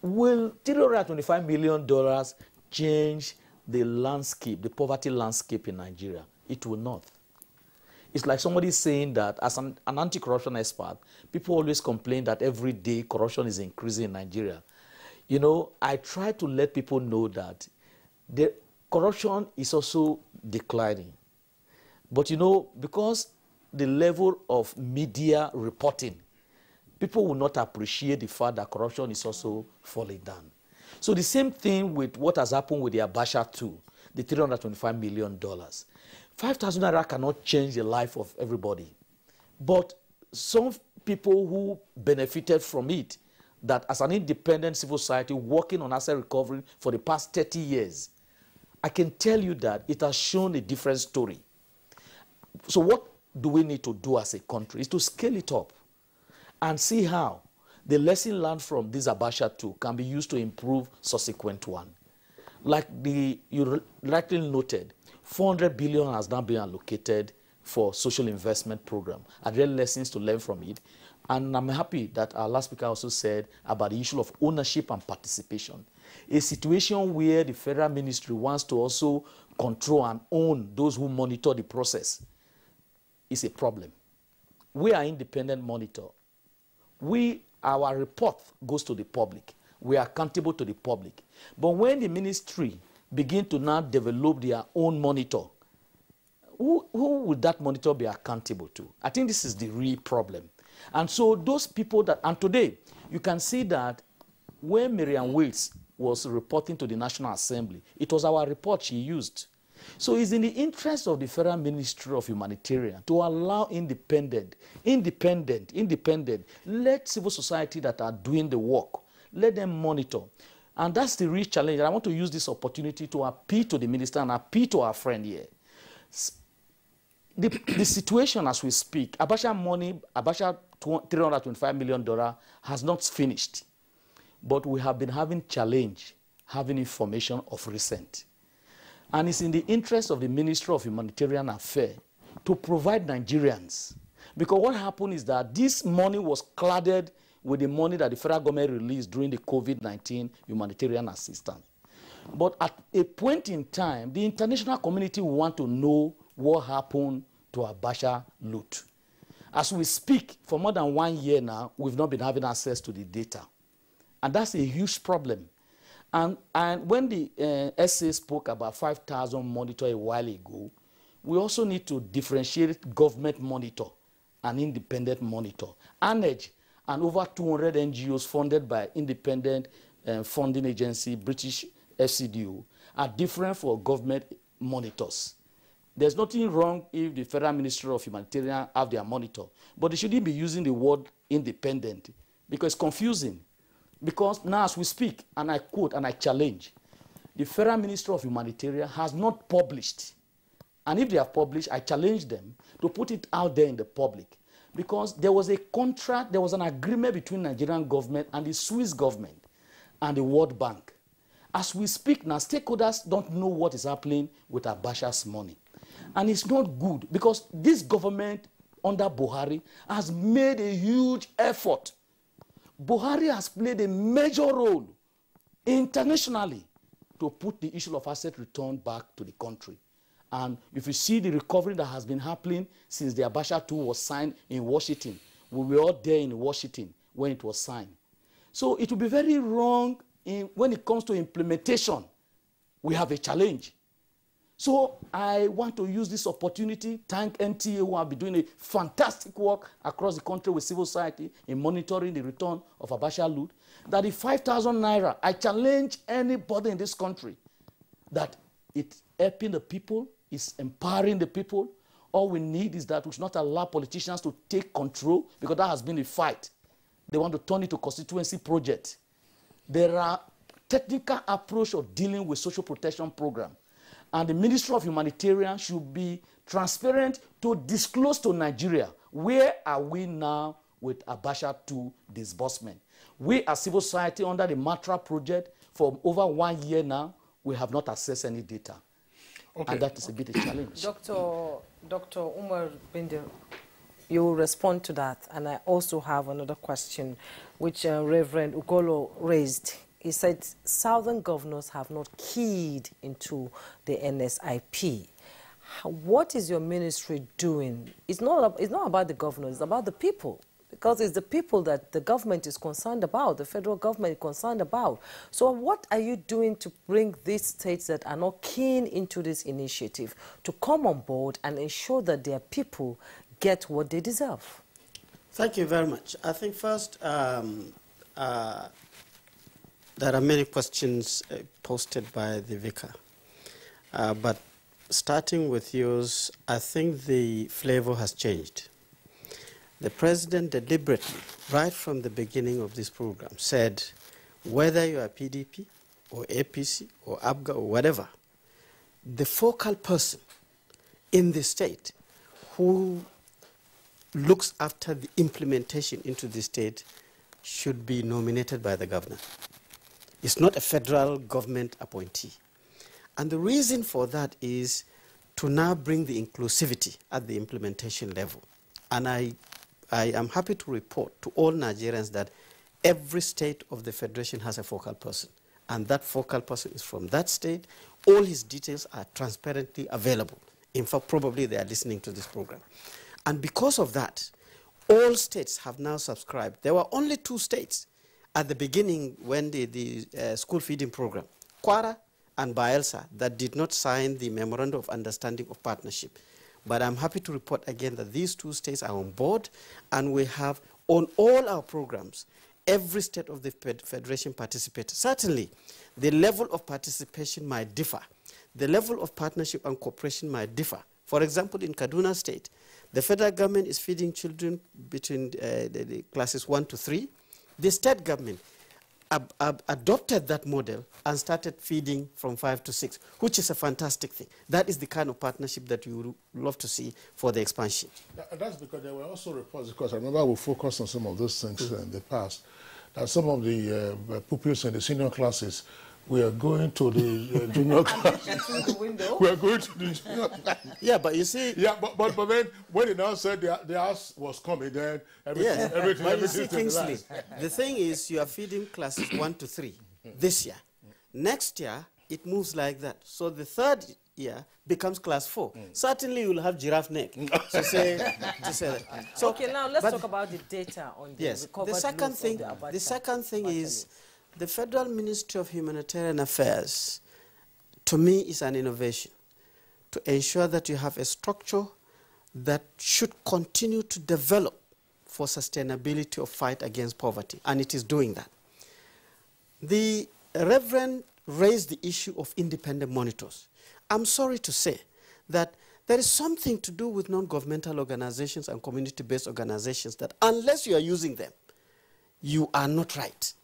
will $325 million change the landscape, the poverty landscape in Nigeria? It will not. It's like somebody saying that, as an anti-corruption expert, people always complain that every day corruption is increasing in Nigeria. I try to let people know that the corruption is also declining. But because the level of media reporting people will not appreciate the fact that corruption is also falling down. So the same thing with what has happened with the Abuja 2, the $325 million. 5,000 naira cannot change the life of everybody. But some people who benefited from it, that as an independent civil society working on asset recovery for the past 30 years, I can tell you that it has shown a different story. So what do we need to do as a country is to scale it up and see how the lesson learned from this Abuja 2 can be used to improve subsequent one. Like you rightly noted, 400 billion has now been allocated for social investment program. Are there lessons to learn from it? And I'm happy that our last speaker also said about the issue of ownership and participation. A situation where the federal ministry wants to also control and own those who monitor the process is a problem. We are independent monitor. Our report goes to the public. We are accountable to the public. But when the ministry begin to now develop their own monitor, who would that monitor be accountable to? I think this is the real problem. And so those people that, and today, you can see that when Miriam Waits was reporting to the National Assembly, it was our report she used. So it's in the interest of the Federal Ministry of Humanitarian to allow independent, let civil society that are doing the work, let them monitor. And that's the real challenge. And I want to use this opportunity to appeal to the minister and appeal to our friend here. The situation as we speak, Abuja money, Abuja $325 million has not finished. But we have been having challenge, having information of recent. And it's in the interest of the Ministry of Humanitarian Affairs to provide Nigerians. Because what happened is that this money was cladded with the money that the federal government released during the COVID-19 humanitarian assistance. But at a point in time, the international community will want to know what happened to Abuja loot. As we speak, for more than 1 year now, we've not been having access to the data. And that's a huge problem. And when the SA spoke about 5,000 monitor a while ago, we also need to differentiate government monitor and independent monitor. ANEG and over 200 NGOs funded by independent funding agency, British FCDO, are different for government monitors. There's nothing wrong if the Federal Ministry of Humanitarian have their monitor, but they shouldn't be using the word independent because it's confusing. Because now as we speak, and I quote and I challenge, the Federal Ministry of Humanitarian has not published, and if they have published, I challenge them to put it out there in the public. Because there was a contract, there was an agreement between Nigerian government and the Swiss government and the World Bank. As we speak now, stakeholders don't know what is happening with Abuja's money. And it's not good because this government under Buhari has made a huge effort. Buhari has played a major role internationally to put the issue of asset return back to the country. And if you see the recovery that has been happening since the Abuja 2 was signed in Washington, we were all there in Washington when it was signed. So it will be very wrong when it comes to implementation. We have a challenge. So I want to use this opportunity, thank NTA who have been doing a fantastic work across the country with civil society in monitoring the return of Abuja loot, that the 5,000 naira, I challenge anybody in this country that it's helping the people, it's empowering the people. All we need is that we should not allow politicians to take control because that has been a fight. They want to turn it to constituency project. There are technical approach of dealing with social protection program. And the Ministry of Humanitarian should be transparent to disclose to Nigeria where are we now with Abuja 2 disbursement. We as civil society under the Matra project for over 1 year now, we have not accessed any data. Okay. And that is a bit of a challenge. Dr. Umar Binder, you will respond to that. And I also have another question, which Reverend Ugolo raised. He said southern governors have not keyed into the NSIP. What is your ministry doing? It's not about the governors, it's about the people. Because it's the people that the government is concerned about, the federal government is concerned about. So what are you doing to bring these states that are not keen into this initiative to come on board and ensure that their people get what they deserve? Thank you very much. I think first, there are many questions posted by the vicar. But starting with yours, I think the flavor has changed. The president deliberately, right from the beginning of this program, said whether you are PDP or APC or ABGA or whatever, the focal person in the state who looks after the implementation into the state should be nominated by the governor. It's not a federal government appointee. And the reason for that is to now bring the inclusivity at the implementation level. And I am happy to report to all Nigerians that every state of the federation has a focal person. And that focal person is from that state. All his details are transparently available. In fact, probably they are listening to this program. And because of that, all states have now subscribed. There were only 2 states at the beginning when the school feeding program, Kwara and Bayelsa, that did not sign the Memorandum of Understanding of Partnership. But I'm happy to report again that these 2 states are on board, and we have on all our programs, every state of the federation participates. Certainly, the level of participation might differ. The level of partnership and cooperation might differ. For example, in Kaduna State, the federal government is feeding children between the classes 1 to 3. The state government adopted that model and started feeding from 5 to 6, which is a fantastic thing. That is the kind of partnership that you would love to see for the expansion. That's because there were also reports, because I remember we focused on some of those things in the past, that some of the pupils in the senior classes we are going to the junior class. We are going to the junior class. Yeah, but you see... Yeah, but then when he now said the house was coming, then everything but you see, Kingsley, the thing is you are feeding classes 1 to 3 this year. Next year, it moves like that. So the third year becomes class 4. Certainly, you will have giraffe neck to say that. So, okay, now let's talk about the data on the recovered the second thing is the Federal Ministry of Humanitarian Affairs, to me, is an innovation to ensure that you have a structure that should continue to develop for sustainability of fight against poverty, and it is doing that. The Reverend raised the issue of independent monitors. I'm sorry to say that there is something to do with non-governmental organizations and community-based organizations that unless you are using them, you are not right.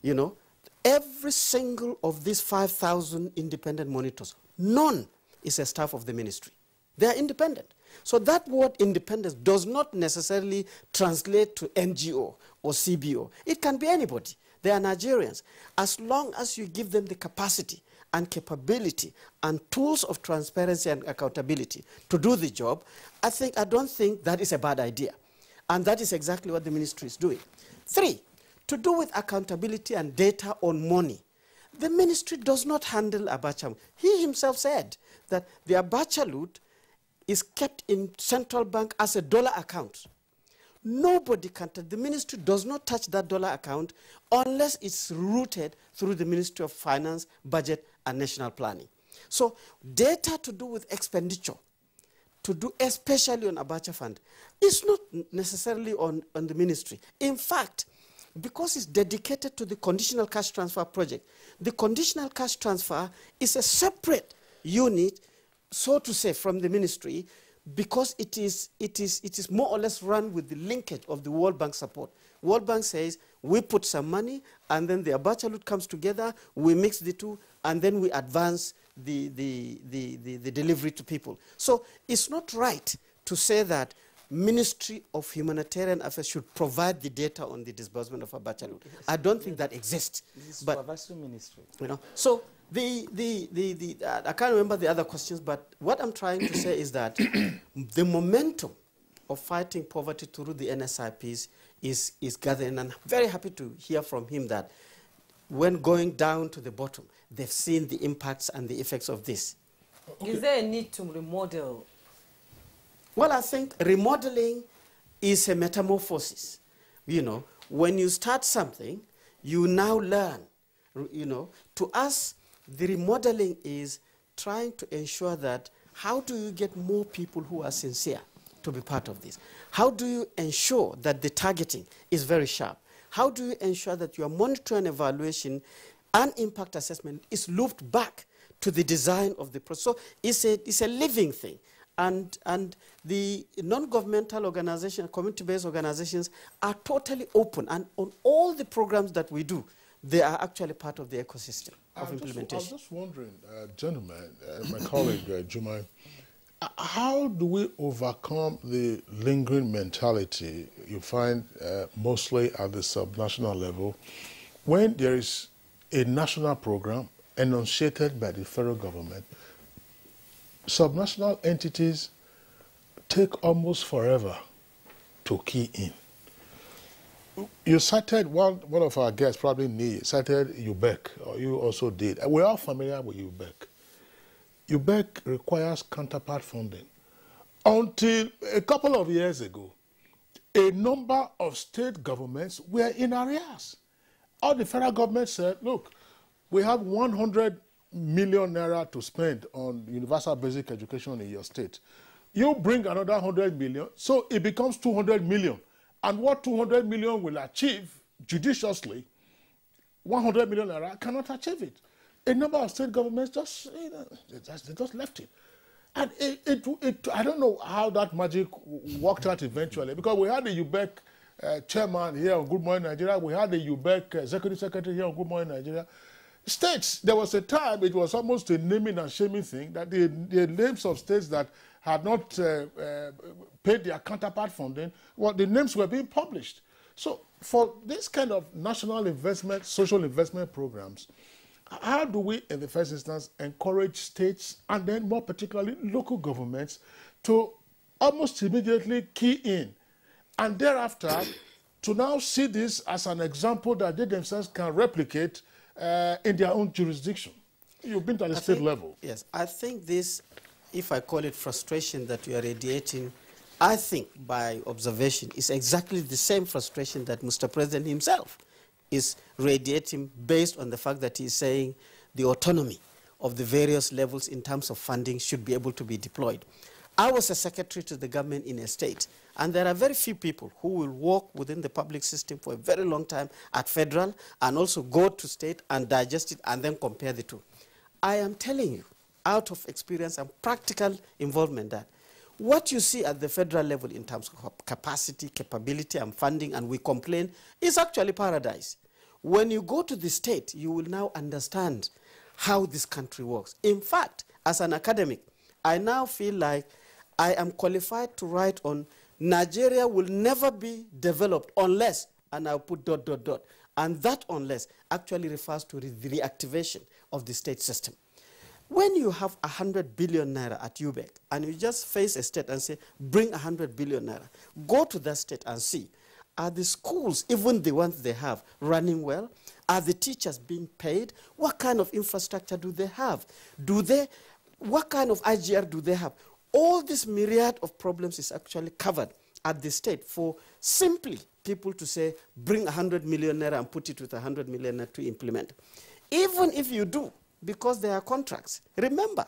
You know, every single of these 5,000 independent monitors, none is a staff of the ministry. They are independent. So that word independence does not necessarily translate to NGO or CBO. It can be anybody. They are Nigerians. As long as you give them the capacity and capability and tools of transparency and accountability to do the job, I don't think that is a bad idea. And that is exactly what the ministry is doing. 3, to do with accountability and data on money. The ministry does not handle Abacha. He himself said that the Abacha loot is kept in central bank as a dollar account. Nobody can touch. The ministry does not touch that dollar account unless it's routed through the Ministry of Finance, Budget, and National Planning. So data to do with expenditure, to do especially on Abacha Fund, is not necessarily on the ministry. In fact, because it's dedicated to the conditional cash transfer project, the conditional cash transfer is a separate unit, so to say, from the ministry, because it is more or less run with the linkage of the World Bank support. World Bank says, we put some money, and then the Abacha loot comes together, we mix the two, and then we advance the delivery to people. So it's not right to say that Ministry of Humanitarian Affairs should provide the data on the disbursement of Abacha loot. I don't think that exists. But supervisory ministry. You know, so I can't remember the other questions, but what I'm trying to say is that the momentum of fighting poverty through the NSIPs is gathering, and I'm very happy to hear from him that when going down to the bottom, they've seen the impacts and the effects of this. Okay. Is there a need to remodel? Well, I think remodeling is a metamorphosis. You know, when you start something, you now learn. You know, to us, the remodeling is trying to ensure that how do you get more people who are sincere to be part of this? How do you ensure that the targeting is very sharp? How do you ensure that your monitoring and evaluation and impact assessment is looped back to the design of the process? So it's a living thing. And the non-governmental organizations, community-based organizations are totally open. And on all the programs that we do, they are actually part of the ecosystem of implementation. I was just wondering, gentlemen, my colleague, Jumai, how do we overcome the lingering mentality you find mostly at the subnational level when there is a national program enunciated by the federal government? Subnational entities take almost forever to key in. You cited, one of our guests, probably me, cited UBEC, or you also did. We're all familiar with UBEC. UBEC requires counterpart funding. Until a couple of years ago, a number of state governments were in arrears. All the federal government said, look, we have 100 million naira to spend on universal basic education in your state. You bring another 100 million, so it becomes 200 million. And what 200 million will achieve judiciously, 100 million naira cannot achieve it. A number of state governments just, they just left it. And I don't know how that magic worked out eventually, because we had the UBEC chairman here on Good Morning Nigeria, we had the UBEC executive secretary here on Good Morning Nigeria. States, there was a time it was almost a naming and shaming thing that the names of states that had not paid their counterpart funding, well, the names were being published. So for this kind of national investment, social investment programs, how do we, in the first instance, encourage states and then more particularly local governments to almost immediately key in and thereafter to now see this as an example that they themselves can replicate in their own jurisdiction? You've been to the state level. Yes, I think this, if I call it frustration that you are radiating, I think by observation is exactly the same frustration that Mr. President himself is radiating based on the fact that he's saying the autonomy of the various levels in terms of funding should be able to be deployed. I was a secretary to the government in a state, and there are very few people who will work within the public system for a very long time at federal and also go to state and digest it and then compare the two. I am telling you, out of experience and practical involvement, that what you see at the federal level in terms of capacity, capability, and funding, and we complain, is actually paradise. When you go to the state, you will now understand how this country works. In fact, as an academic, I now feel like I am qualified to write on Nigeria will never be developed unless, and I'll put ... And that unless actually refers to the reactivation of the state system. When you have 100 billion naira at UBEC and you just face a state and say, bring 100 billion naira, go to that state and see, are the schools, even the ones they have, running well? Are the teachers being paid? What kind of infrastructure do they have? What kind of IGR do they have? All this myriad of problems is actually covered at the state for simply people to say, bring 100 million naira and put it with 100 million naira to implement. Even if you do, because there are contracts. Remember,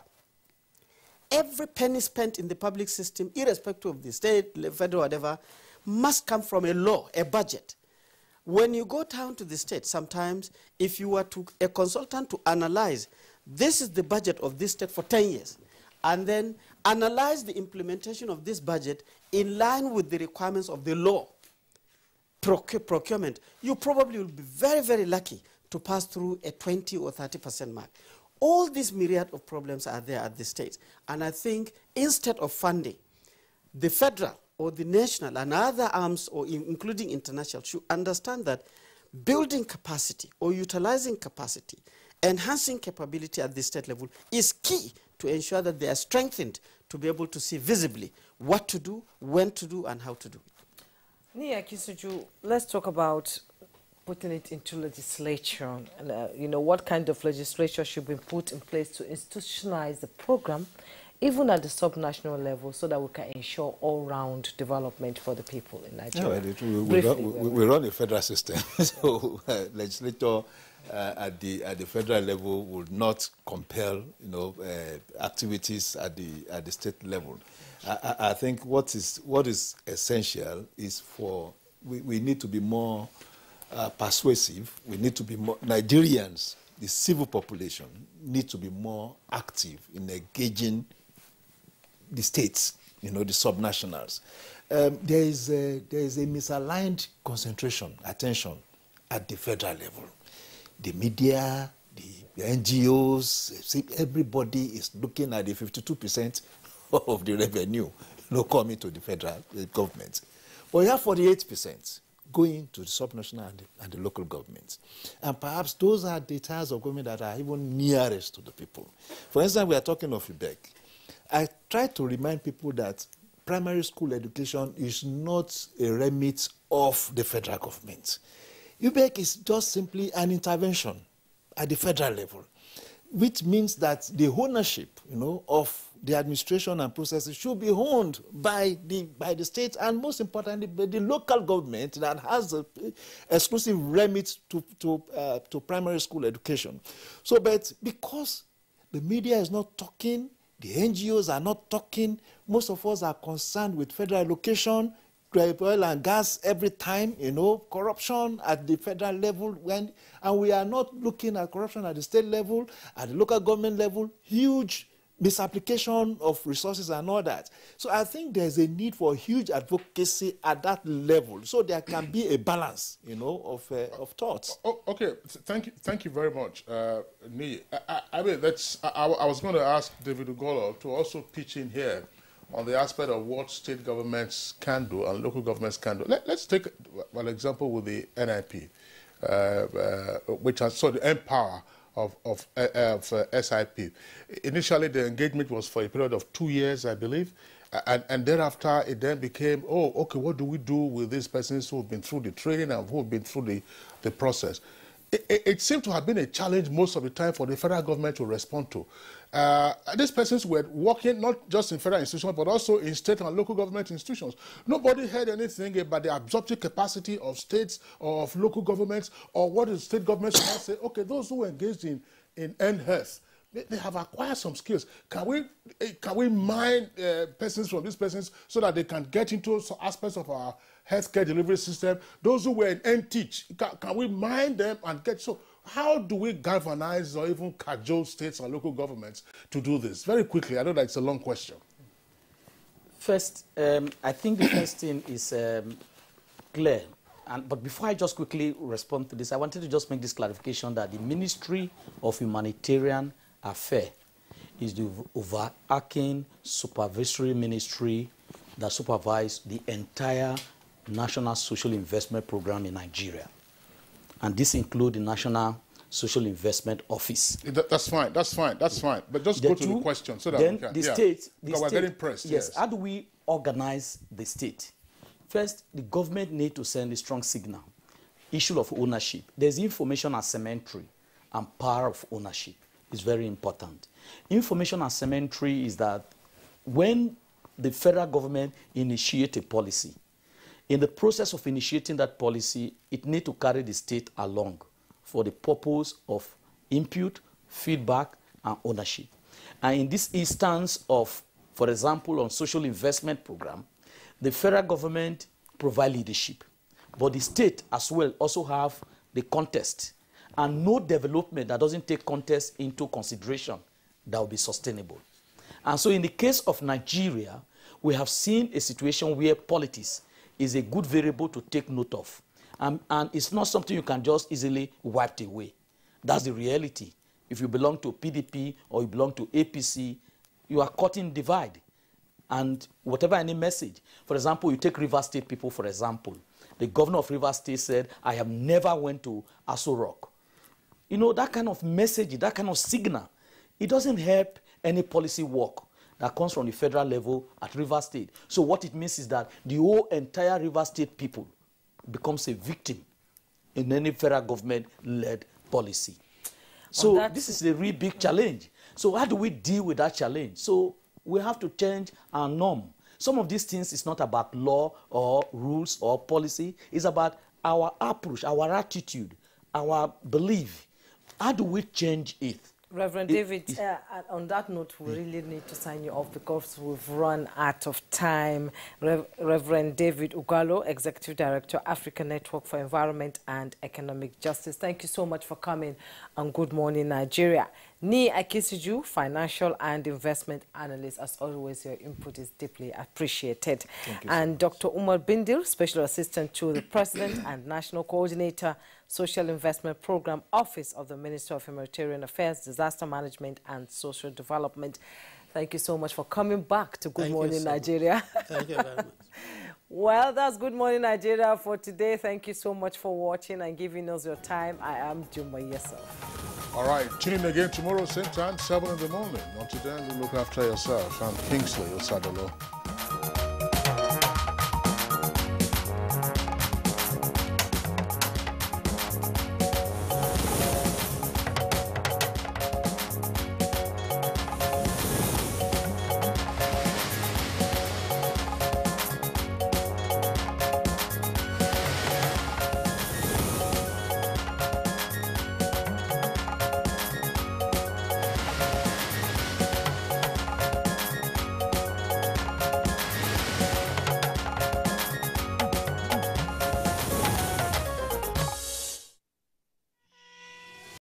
every penny spent in the public system, irrespective of the state, federal, whatever, must come from a law, a budget. When you go down to the state, sometimes, if you were a consultant to analyze, this is the budget of this state for 10 years, and then analyze the implementation of this budget in line with the requirements of the law, procurement, you probably will be very, very lucky to pass through a 20 or 30% mark. All these myriad of problems are there at the state. And I think instead of funding, the federal or the national and other arms, or including international, should understand that building capacity or utilizing capacity, enhancing capability at the state level is key to ensure that they are strengthened to be able to see visibly what to do, when to do, and how to do it. Nia Kisuju, let's talk about putting it into legislation, and what kind of legislation should be put in place to institutionalize the program, even at the subnational level, so that we can ensure all-round development for the people in Nigeria. Yeah, we run a federal system, so legislature at the federal level would not compel, activities at the state level. I think what is essential is we need to be more persuasive. We need to be more Nigerians. The civil population need to be more active in engaging the states, the subnationals. There is a misaligned attention at the federal level. The media, the NGOs, everybody is looking at the 52% of the revenue coming to the federal government. But you have 48% going to the subnational and the local governments. And perhaps those are the tiers of government that are even nearest to the people. For instance, we are talking of UBEC. I try to remind people that primary school education is not a remit of the federal government. UBEC is just simply an intervention at the federal level, which means that the ownership, of the administration and processes should be owned by the state, and most importantly, by the local government that has the exclusive remit to primary school education. So, but because the media is not talking, the NGOs are not talking, most of us are concerned with federal allocation, oil and gas every time, corruption at the federal level, and we are not looking at corruption at the state level, at the local government level, huge misapplication of resources and all that. So I think there's a need for huge advocacy at that level, so there can be a balance, of thoughts. Okay, thank you very much, Nii. I was going to ask David Ugolo to also pitch in here on the aspect of what state governments can do and local governments can do. Let's take an example with the NIP, which has the Empower of SIP. Initially, the engagement was for a period of 2 years, I believe, and thereafter it then became, okay, what do we do with these persons who have been through the training and who have been through the process? It seemed to have been a challenge most of the time for the federal government to respond to. These persons were working not just in federal institutions, but also in state and local government institutions. Nobody heard anything about the absorptive capacity of states or of local governments, or what the state governments should say, okay, those who are engaged in health, they have acquired some skills. Can we mine persons from these persons so that they can get into some aspects of our healthcare delivery system? Those who were in NTeach, can we mine them and get so? How do we galvanize or even cajole states and local governments to do this? Very quickly, I know that it's a long question. First, I think the first thing is clear. But before I just quickly respond to this, I wanted to just make this clarification that the Ministry of Humanitarian Affairs is the overarching supervisory ministry that supervises the entire National Social Investment Program in Nigeria. And this includes the National Social Investment Office. That's fine. But just go to the question so that then we can. The state, we're getting pressed. Yes. How do we organize the state? First, the government needs to send a strong signal. Issue of ownership. There's information asymmetry and power of ownership is very important. Information asymmetry is that when the federal government initiates a policy, in the process of initiating that policy, it needs to carry the state along for the purpose of input, feedback, and ownership. And in this instance of, for example, on social investment program, the federal government provides leadership, but the state as well also have the context, and no development that doesn't take context into consideration that will be sustainable. And so in the case of Nigeria, we have seen a situation where politics is a good variable to take note of. And it's not something you can just easily wipe away. That's the reality. If you belong to PDP or you belong to APC, you are caught in divide. And whatever any message, for example, you take Rivers State people, for example. The governor of Rivers State said, I have never went to Aso Rock. You know, that kind of message, that kind of signal, it doesn't help any policy work that comes from the federal level at Rivers State. So what it means is that the whole entire Rivers State people becomes a victim in any federal government-led policy. So this is a really big challenge. So how do we deal with that challenge? So we have to change our norm. Some of these things is not about law or rules or policy. It's about our approach, our attitude, our belief. How do we change it? Reverend David, on that note, we really need to sign you off because we've run out of time. Reverend David Ugalo, Executive Director, African Network for Environment and Economic Justice. Thank you so much for coming on Good Morning Nigeria. Ni Akisiju, Financial and Investment Analyst. As always, your input is deeply appreciated. And Dr. Umar Bindil, Special Assistant to the President and National Coordinator, Social Investment Program Office of the Minister of Humanitarian Affairs, Disaster Management and Social Development. Thank you so much for coming back to Good Morning Nigeria. Thank you very much. Well, that's Good Morning Nigeria for today. Thank you so much for watching and giving us your time. I am Juma yourself. All right, tune in again tomorrow, same time, 7 in the morning. Until then, look after yourself. I'm Kingsley Osadolo.